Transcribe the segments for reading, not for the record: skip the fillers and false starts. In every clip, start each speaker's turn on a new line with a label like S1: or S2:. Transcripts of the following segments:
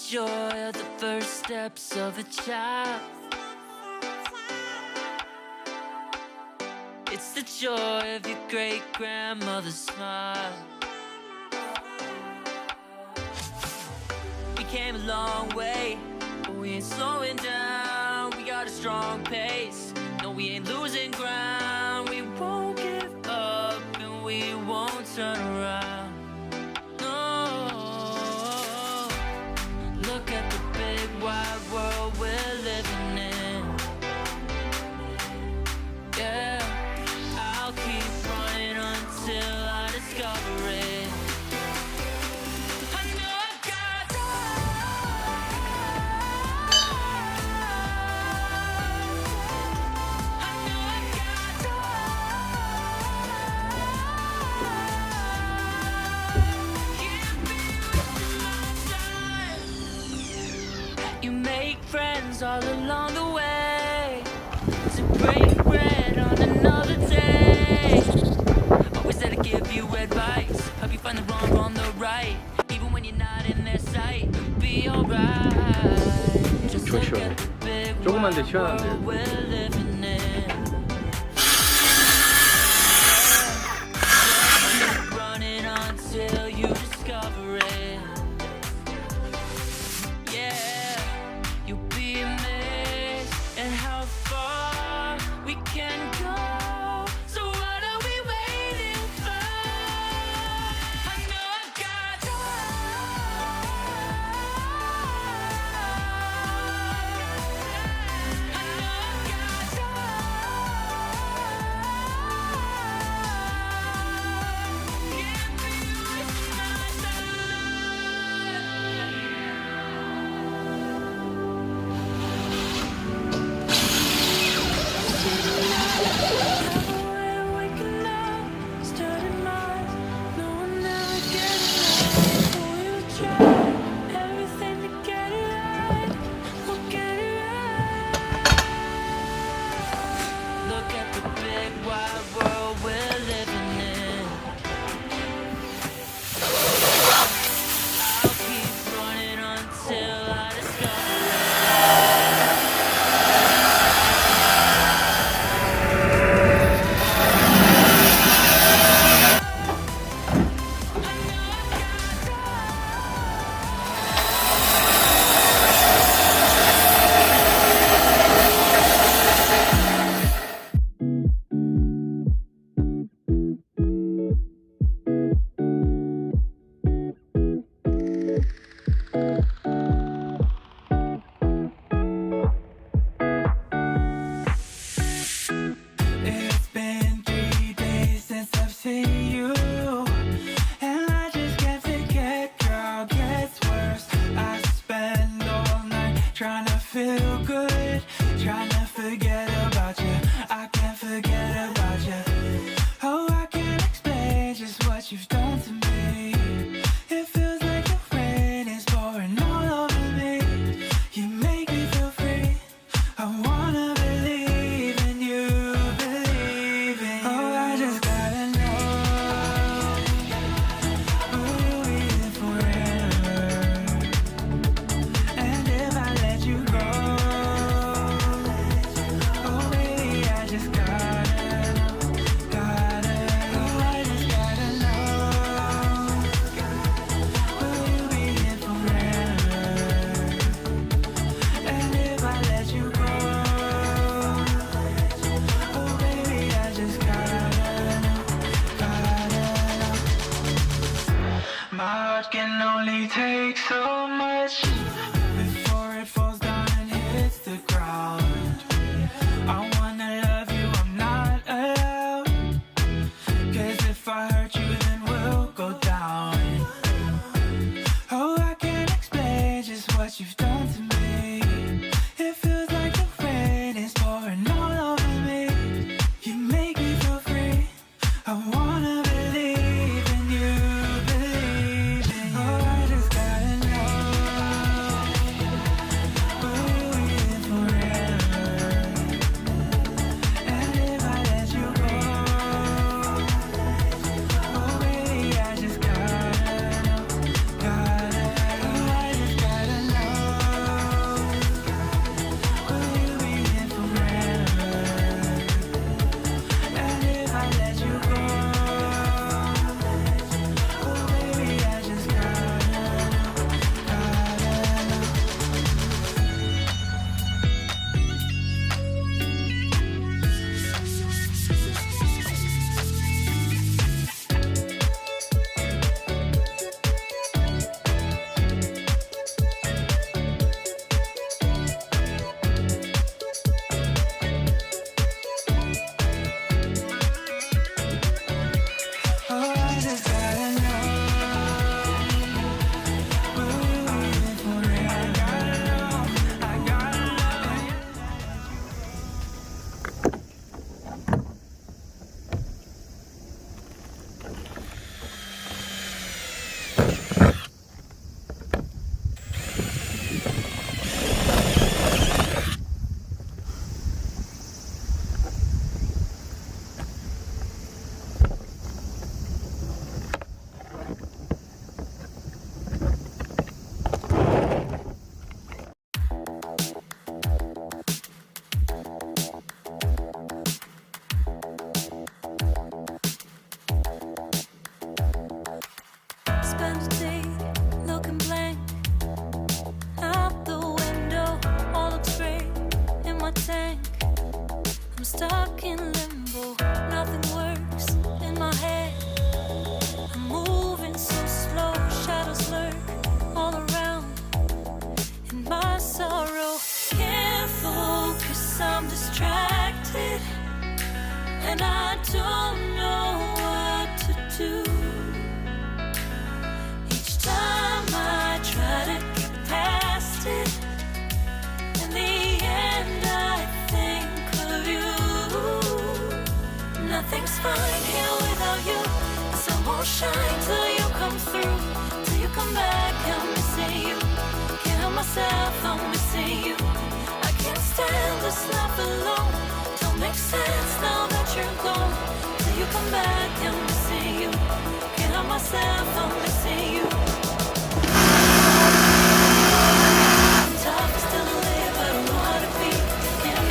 S1: joy of the first steps of a child. It's the joy of your great grandmother's smile. We came a long way, but we ain't slowing down. We got a strong pace. No, we ain't losing ground. We won't give up and we won't turn around. No, look at the big wide world we're living in. Yeah, I'll keep running until I discover it. I know I've got you make friends all along the way to break bread on another day. Always there to give you advice, help you find the wrong from the right. Even when you're not in their sight, you'll be alright. Just look at the big
S2: 조금만 더
S1: wide
S2: 시원한데요.
S1: world we're living in. Keep running until you discover it. Yeah, you'll be amazed at how far we can go. So what are we waiting for? I know I've got look at the big wide world we're living in. I'll keep running until I discover
S3: It's been 3 days since I've seen you, and I just can't forget, girl, gets worse. I spend all night trying to feel good, trying to forget about you. I can't forget about you. Oh, I can't explain just what you've done to me. It feels like the rain is pouring all over me. You make me feel free. I wanna believe in you, believe in you. Oh, I just gotta know, will you be there forever? And if I let you go, oh baby, I just gotta
S1: and I don't know what to do. Each time I try to get past it, in the end I think of you. Nothing's fine here without you. The sun won't shine till you come through. Till you come back, I'm missing you. Can't help myself, I'm missing you. I can't stand this life alone. Don't make sense now that you're gone. Till you come back, I'm missing you. Can't help myself, I'm missing you. Tough still to live, I don't know how to be. Can't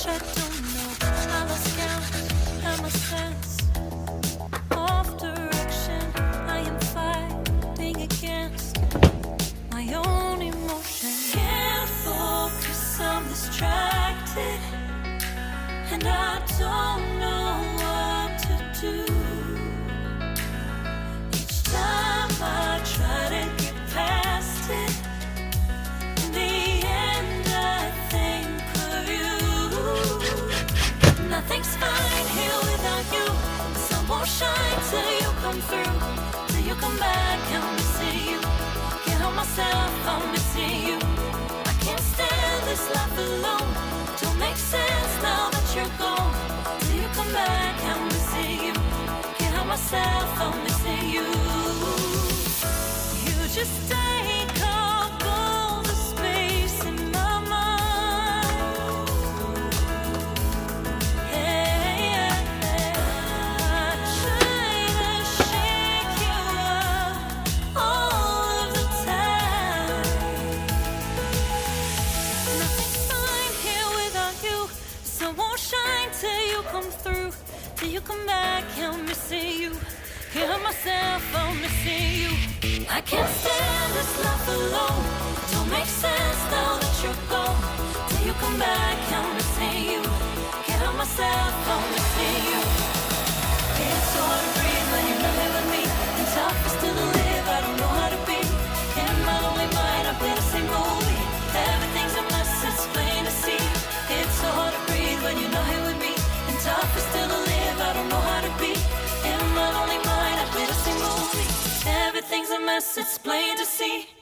S1: I don't know. I lost count, I lost sense of direction. I am fighting against my own emotion. Can't focus, I'm distracted, and I don't know what to do. Each time I try to get past it, in the end I think of you. Nothing's fine here without you. The sun won't shine till you come through. Till you come back, I'm missing you. Can't help myself, I'm missing you. I can't stand this life alone. Don't make sense now that you're gone. Till you come back, I'm missing you. Can't help myself, I'm missing you. You just take up all the space in my mind. I try to shake you up all of the time. Nothing's fine here without you. The sun won't shine till you come through. Till you come back, I'm missing you. Can't help myself, I'm missing you. I can't stand this life alone. Don't make sense now that you're gone. Till you come back, I'm missing you. Can't help myself, I'm missing you. It's so hard to breathe when you're not here with me. And tough is still to live, I don't know how to be. In my lonely mind, I play the same movie. Everything's a mess, it's plain to see. It's so hard to breathe when you're not here with me. And tough is still to live, I don't know how to be. In my lonely mind, I play the same movie. Everything's a mess, it's plain to see.